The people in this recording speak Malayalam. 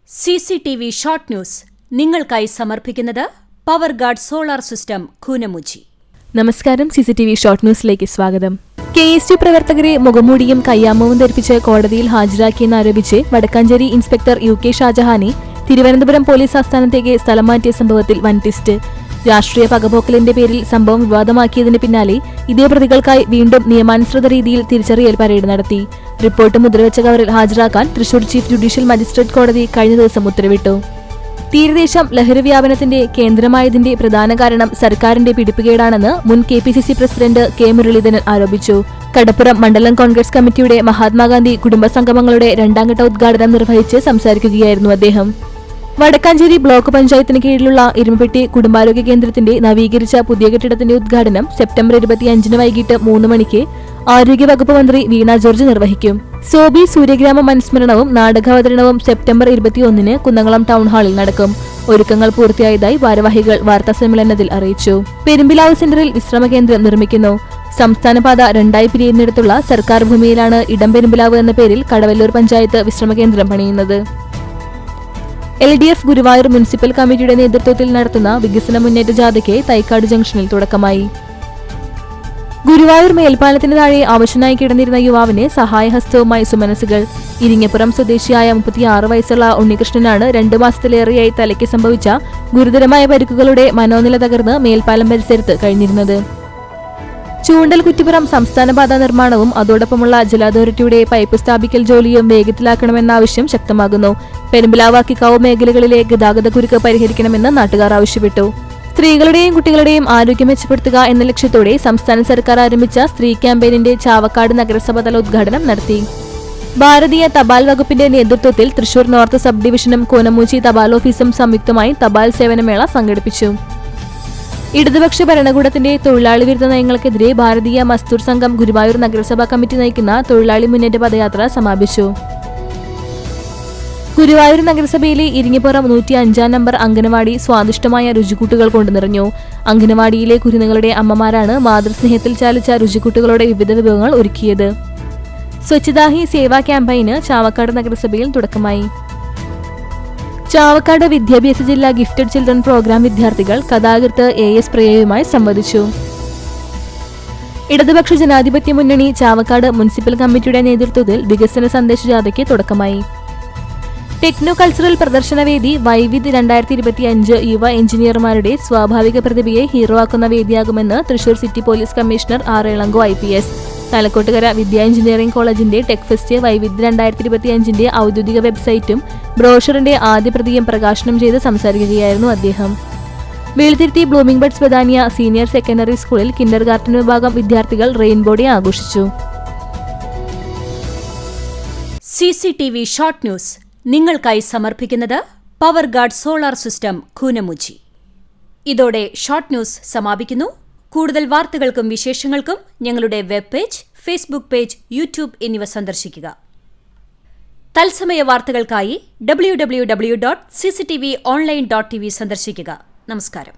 CCTV ഷോർട്ട് ന്യൂസ് നിങ്ങൾക്കായി സമർപ്പിക്കുന്നത് power guard solar system Koonamuchi. നമസ്കാരം. CCTV ഷോർട്ട് ന്യൂസിലേക്ക് സ്വാഗതം. KSU പ്രവർത്തകരെ മുഖംമൂടിയും കയ്യാമവും ധരിപ്പിച്ച് കോടതിയിൽ ഹാജരാക്കിയെന്നാരോപിച്ച് വടക്കാഞ്ചേരി ഇൻസ്പെക്ടർ UK ഷാജഹാനെ തിരുവനന്തപുരം പോലീസ് ആസ്ഥാനത്തേക്ക് സ്ഥലം മാറ്റിയ സംഭവത്തിൽ വൻ ട്വിസ്റ്റ്. രാഷ്ട്രീയ പകപോക്കലിന്റെ പേരിൽ സംഭവം വിവാദമാക്കിയതിന് പിന്നാലെ ഇതേ പ്രതികൾക്കായി വീണ്ടും നിയമാനുസൃത രീതിയിൽ തിരിച്ചറിയൽ പരേഡ് നടത്തി. റിപ്പോർട്ട് മുദ്രവെച്ച കവറിൽ ഹാജരാക്കാൻ തൃശൂർ ചീഫ് ജുഡീഷ്യൽ മജിസ്ട്രേറ്റ് കോടതി കഴിഞ്ഞ ദിവസം ഉത്തരവിട്ടു. തീരദേശം ലഹരി വ്യാപനത്തിന്റെ കേന്ദ്രമായതിന്റെ പ്രധാന കാരണം സർക്കാരിന്റെ പിടിപ്പുകേടാണെന്ന് മുൻ KPCC പ്രസിഡന്റ് K മുരളീധരൻ ആരോപിച്ചു. കടപ്പുറം മണ്ഡലം കോൺഗ്രസ് കമ്മിറ്റിയുടെ മഹാത്മാഗാന്ധി കുടുംബസംഗമങ്ങളുടെ രണ്ടാംഘട്ട ഉദ്ഘാടനം നിർവഹിച്ച് സംസാരിക്കുകയായിരുന്നു അദ്ദേഹം. വടക്കാഞ്ചേരി ബ്ലോക്ക് പഞ്ചായത്തിന് കീഴിലുള്ള ഇരുമ്പപ്പെട്ടി കുടുംബാരോഗ്യ കേന്ദ്രത്തിന്റെ നവീകരിച്ച പുതിയ കെട്ടിടത്തിന്റെ ഉദ്ഘാടനം സെപ്റ്റംബർ 25 വൈകിട്ട് 3 മണിക്ക് ആരോഗ്യവകുപ്പ് മന്ത്രി വീണ ജോർജ് നിർവഹിക്കും. സോബി സൂര്യഗ്രാമം അനുസ്മരണവും നാടകാവതരണവും സെപ്റ്റംബർ 21 കുന്നംകുളം ടൗൺ ഹാളിൽ നടക്കും. ഒരുക്കങ്ങൾ പൂർത്തിയായതായി ഭാരവാഹികൾ വാർത്താസമ്മേളനത്തിൽ അറിയിച്ചു. പെരുമ്പിലാവ് സെന്ററിൽ വിശ്രമ കേന്ദ്രം നിർമ്മിക്കുന്നു. സംസ്ഥാനപാത 2 പിരിയുന്നിടത്തുള്ള സർക്കാർ ഭൂമിയിലാണ് ഇടം പെരുമ്പിലാവ് എന്ന പേരിൽ കടവല്ലൂർ പഞ്ചായത്ത് വിശ്രമ കേന്ദ്രം പണിയുന്നത്. LDF ഗുരുവായൂർ മുനിസിപ്പൽ കമ്മിറ്റിയുടെ നേതൃത്വത്തിൽ നടത്തുന്ന വികസന മുന്നേറ്റ ജാഥയ്ക്ക് തൈക്കാട് ജംഗ്ഷനിൽ തുടക്കമായി. ഗുരുവായൂർ മേൽപ്പാലത്തിന് താഴെ അവശനായി കിടന്നിരുന്ന യുവാവിന് സഹായഹസ്തവുമായി സുമനസുകൾ. ഇരിങ്ങപ്പുറം സ്വദേശിയായ 36 വയസ്സുള്ള ഉണ്ണികൃഷ്ണനാണ് 2 മാസത്തിലേറെയായി തലയ്ക്ക് സംഭവിച്ച ഗുരുതരമായ പരിക്കുകളുടെ മനോനില തകർന്ന് മേൽപ്പാലം പരിസരത്ത് കഴിഞ്ഞിരുന്നത്. ചൂണ്ടൽ കുറ്റിപ്പുറം സംസ്ഥാനപാത നിർമ്മാണവും അതോടൊപ്പമുള്ള ജല അതോറിറ്റിയുടെ പൈപ്പ് സ്ഥാപിക്കൽ ജോലിയും വേഗത്തിലാക്കണമെന്ന ആവശ്യം ശക്തമാകുന്നു. പെരുമ്പിലാവ് കിക്കാവ് മേഖലകളിലെ ഗതാഗത കുരുക്ക് പരിഹരിക്കണമെന്ന് നാട്ടുകാർ ആവശ്യപ്പെട്ടു. സ്ത്രീകളുടെയും കുട്ടികളുടെയും ആരോഗ്യം മെച്ചപ്പെടുത്തുക എന്ന ലക്ഷ്യത്തോടെ സംസ്ഥാന സർക്കാർ ആരംഭിച്ച സ്ത്രീ ക്യാമ്പയിനിന്റെ ചാവക്കാട് നഗരസഭാതല ഉദ്ഘാടനം നടത്തി. ഭാരതീയ തപാൽ വകുപ്പിന്റെ നേതൃത്വത്തിൽ തൃശൂർ നോർത്ത് സബ് ഡിവിഷനും കൂനമുച്ചി തപാൽ ഓഫീസും സംയുക്തമായി തപാൽ സേവനമേള സംഘടിപ്പിച്ചു. ഇടതുപക്ഷ ഭരണകൂടത്തിന്റെ തൊഴിലാളി വിരുദ്ധ നയങ്ങൾക്കെതിരെ ഭാരതീയ മസ്ദൂർ സംഘം ഗുരുവായൂർ നഗരസഭാ കമ്മിറ്റി നയിക്കുന്ന തൊഴിലാളി മുന്നേറ്റ പദയാത്ര സമാപിച്ചു. ഗുരുവായൂർ നഗരസഭയിലെ ഇരിങ്ങപ്പുറം 105 നമ്പർ അംഗനവാടി സ്വാദിഷ്ടമായ രുചിക്കൂട്ടുകൾ കൊണ്ട് നിറഞ്ഞു. അംഗനവാടിയിലെ കുരുന്നുകളുടെ അമ്മമാരാണ് മാതൃസ്നേഹത്തിൽ ചാലിച്ച രുചിക്കൂട്ടുകളുടെ വിവിധ വിഭവങ്ങൾ ഒരുക്കിയത്. സ്വച്ഛതാ ഹി സേവാ ക്യാമ്പയിന് ചാവക്കാട് നഗരസഭയിൽ തുടക്കമായി. ചാവക്കാട് വിദ്യാഭ്യാസ ജില്ലാ ഗിഫ്റ്റഡ് ചിൽഡ്രൻ പ്രോഗ്രാം വിദ്യാർത്ഥികൾ കഥാകൃത്ത് AS പ്രിയയുമായി സംവദിച്ചു. ഇടതുപക്ഷ ജനാധിപത്യ മുന്നണി ചാവക്കാട് മുനിസിപ്പൽ കമ്മിറ്റിയുടെ നേതൃത്വത്തിൽ വികസന സന്ദേശ ജാഥയ്ക്ക് തുടക്കമായി. ടെക്നോ കൾച്ചറൽ പ്രദർശനവേദി വൈവിധ്യ 2025 യുവ എഞ്ചിനീയർമാരുടെ സ്വാഭാവിക പ്രതിഭയെ ഹീറോ ആക്കുന്ന വേദിയാകുമെന്ന് Thrissur city police commissioner R. Ilango IPS. തലക്കോട്ടുകര വിദ്യാ എഞ്ചിനീയറിംഗ് കോളേജിന്റെ ടെക് ഫെസ്റ്റ് വൈവിധ്യ 2025 ഔദ്യോഗിക വെബ്സൈറ്റും ബ്രോഷറിന്റെ ആദ്യ പ്രതിയും പ്രകാശനം ചെയ്ത് സംസാരിക്കുകയായിരുന്നു അദ്ദേഹം. Velithuruthi blooming buds Badania senior secondary സ്കൂളിൽ കിൻഡർ ഗാർട്ടൻ വിഭാഗം വിദ്യാർത്ഥികൾ റെയിൻബോ ഡേ ആഘോഷിച്ചു. CCTV ഷോർട്ട് ന്യൂസ് നിങ്ങൾക്കായി സമർപ്പിക്കുന്നത് power guard solar system Koonammuchi. ഇതോടെ ഷോർട്ട് ന്യൂസ് സമാപിക്കുന്നു. കൂടുതൽ വാർത്തകൾക്കും വിശേഷങ്ങൾക്കും ഞങ്ങളുടെ web page, Facebook page, YouTube എന്നിവ സന്ദർശിക്കുക. തത്സമയ വാർത്തകൾക്കായി www.cctv online.tv സന്ദർശിക്കുക. നമസ്കാരം.